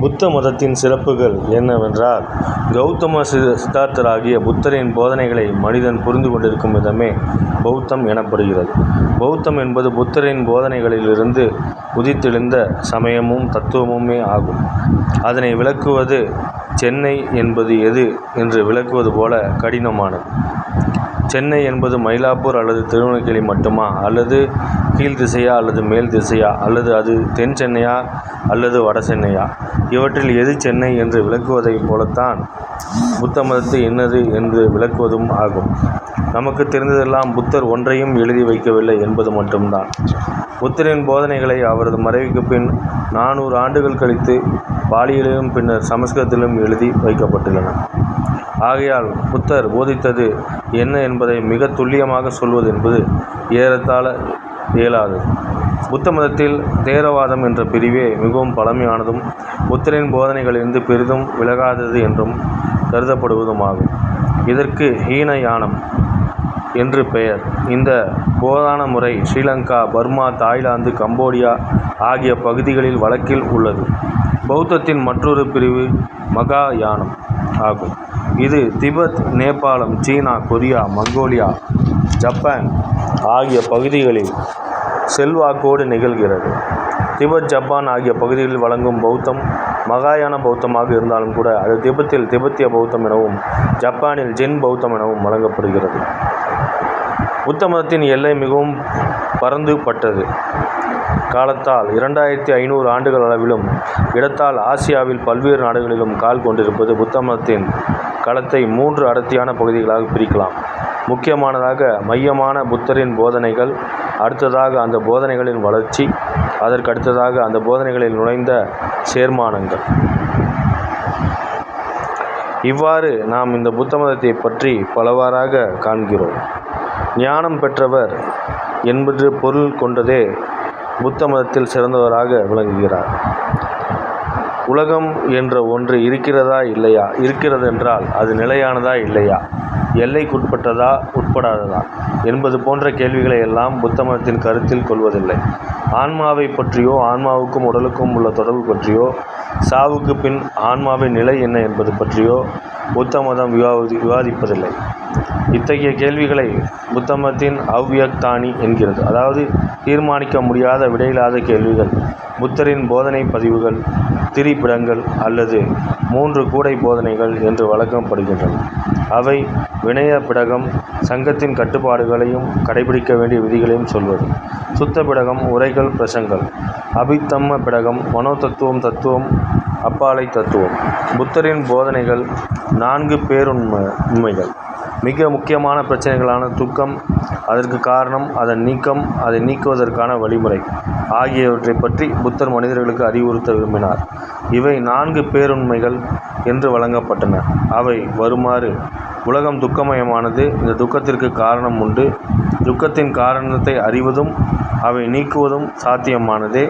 புத்த மதத்தின் சிறப்புகள் என்னவென்றால், கௌதம சித்தார்த்தராகிய புத்தரின் போதனைகளை மனிதன் புரிந்து கொண்டிருக்கும் விதமே பௌத்தம் எனப்படுகிறது. பௌத்தம் என்பது புத்தரின் போதனைகளிலிருந்து உதித்தெழுந்த சமயமும் தத்துவமுமே ஆகும். அதனை விளக்குவது சென்னை என்பது எது என்று விளக்குவது போல கடினமானது. சென்னை என்பது மயிலாப்பூர் அல்லது திருநெல்வேலி மட்டுமா, அல்லது கீழ் திசையா அல்லது மேல் திசையா, அல்லது அது தென் சென்னையா அல்லது வட சென்னையா? இவற்றில் எது சென்னை என்று விளக்குவதைப் போலத்தான் புத்த மதத்தை என்னது என்று விளக்குவதும் ஆகும். நமக்கு தெரிந்ததெல்லாம் புத்தர் ஒன்றையும் எழுதி வைக்கவில்லை என்பது மட்டும்தான். புத்தரின் போதனைகளை அவரது மறைவுக்கு பின் 400 ஆண்டுகள் கழித்து பாலியிலும் பின்னர் சமஸ்கிருதத்திலும் எழுதி வைக்கப்பட்டுள்ளன. ஆகையால் புத்தர் போதித்தது என்ன என்பதை மிக துல்லியமாக சொல்வது என்பது ஏறத்தாழ இயலாதது. புத்த மதத்தில் தேரவாதம் என்ற பிரிவே மிகவும் பழமையானதும் புத்தரின் போதனைகளிலிருந்து பெரிதும் விலகாதது என்றும் கருதப்படுவதுமாகும். இதற்கு ஹீனயானம் என்று பெயர். இந்த போதனா முறை ஸ்ரீலங்கா, பர்மா, தாய்லாந்து, கம்போடியா ஆகிய பகுதிகளில் வழக்கில் உள்ளது. பௌத்தத்தின் மற்றொரு பிரிவு மகாயானம் ஆகும். இது திபெத், நேபாளம், சீனா, கொரியா, மங்கோலியா, ஜப்பான் ஆகிய பகுதிகளில் செல்வாக்கோடு நிகழ்கிறது. திபெத், ஜப்பான் ஆகிய பகுதிகளில் வழங்கும் பௌத்தம் மகாயான பௌத்தமாக இருந்தாலும் கூட அது திபெத்தில் திபெத்திய பௌத்தம் எனவும் ஜப்பானில் ஜென் பௌத்தம் எனவும் வழங்கப்படுகிறது. புத்த மதத்தின் எல்லை மிகவும் பரந்துபட்டது. காலத்தால் 2500 ஆண்டுகள் அளவிலும் இடத்தால் ஆசியாவில் பல்வேறு நாடுகளிலும் கால் கொண்டிருப்பது புத்த மதத்தின் களத்தை 3 அடர்த்தியான பகுதிகளாக பிரிக்கலாம். முக்கியமானதாக மையமான புத்தரின் போதனைகள், அடுத்ததாக அந்த போதனைகளின் வளர்ச்சி, அதற்கடுத்ததாக அந்த போதனைகளில் நுழைந்த சேர்மானங்கள். இவ்வாறு நாம் இந்த புத்த மதத்தை பற்றி பலவாறாக காண்கிறோம். ஞானம் பெற்றவர் என்பது பொருள் கொண்டதே புத்த மதத்தில் சிறந்தவராக விளங்குகிறார். உலகம் என்ற ஒன்று இருக்கிறதா இல்லையா, இருக்கிறதென்றால் அது நிலையானதா இல்லையா, எல்லைக்குட்பட்டதா உட்படாததா என்பது போன்ற கேள்விகளை எல்லாம் புத்த மதத்தின் கருத்தில் கொள்வதில்லை. ஆன்மாவை பற்றியோ, ஆன்மாவுக்கும் உடலுக்கும் உள்ள தொடர்பு பற்றியோ, சாவுக்கு பின் ஆன்மாவின் நிலை என்ன என்பது பற்றியோ புத்த மதம் விவாதிப்பதில்லை. இத்தகைய கேள்விகளை புத்த மதத்தின் அவ்வியக்தானி என்கிறது. அதாவது தீர்மானிக்க முடியாத விடையில்லாத கேள்விகள். புத்தரின் போதனை பதிவுகள் திரிபிடங்கள் அல்லது 3 கூடை போதனைகள் என்று வழங்கப்படுகின்றன. அவை வினய பிடகம் சங்கத்தின் கட்டுப்பாடுகளையும் கடைபிடிக்க வேண்டிய விதிகளையும் சொல்வது. சுத்த பிடகம் உரைகள் பிரசங்கள். அபித்தம்ம பிடகம் மனோதத்துவம், தத்துவம், அப்பாலை தத்துவம். புத்தரின் போதனைகள் 4 பேருண்மைகள். மிக முக்கியமான பிரச்சனைகளான துக்கம், அதற்கு காரணம், அதன் நீக்கம், அதை நீக்குவதற்கான வழிமுறை ஆகியவற்றை பற்றி புத்தர் மனிதர்களுக்கு அறிவுறுத்த விரும்பினார். இவை 4 பேருண்மைகள் என்று வழங்கப்பட்டன. அவை வருமாறு: உலகம் துக்கமயமானது. இந்த துக்கத்திற்கு காரணம் உண்டு. துக்கத்தின் காரணத்தை அறிவதும் அவை நீக்குவதும் சாத்தியமானதே.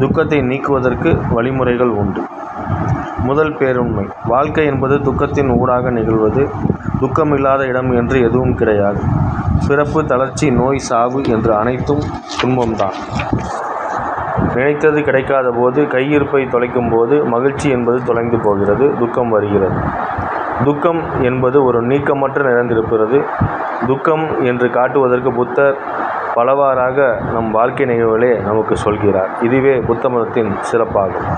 துக்கத்தை நீக்குவதற்கு வழிமுறைகள் உண்டு. முதல் பேருண்மை: வாழ்க்கை என்பது துக்கத்தின் ஊடாக நிகழ்வது. துக்கமில்லாத இடம் என்று எதுவும் கிடையாது. பிறப்பு, தளர்ச்சி, நோய், சாவு என்று அனைத்தும் துன்பம்தான். நினைத்தது கிடைக்காத போது, கையிருப்பை தொலைக்கும் போது மகிழ்ச்சி என்பது தொலைந்து போகிறது, துக்கம் வருகிறது. துக்கம் என்பது ஒரு நீக்கமற்ற நிறைந்திருக்கிறது. துக்கம் என்று காட்டுவதற்கு புத்தர் பலவாறாக நம் வாழ்க்கை நிகழ்வுகளே நமக்கு சொல்கிறார். இதுவே புத்த மதத்தின் சிறப்பாகும்.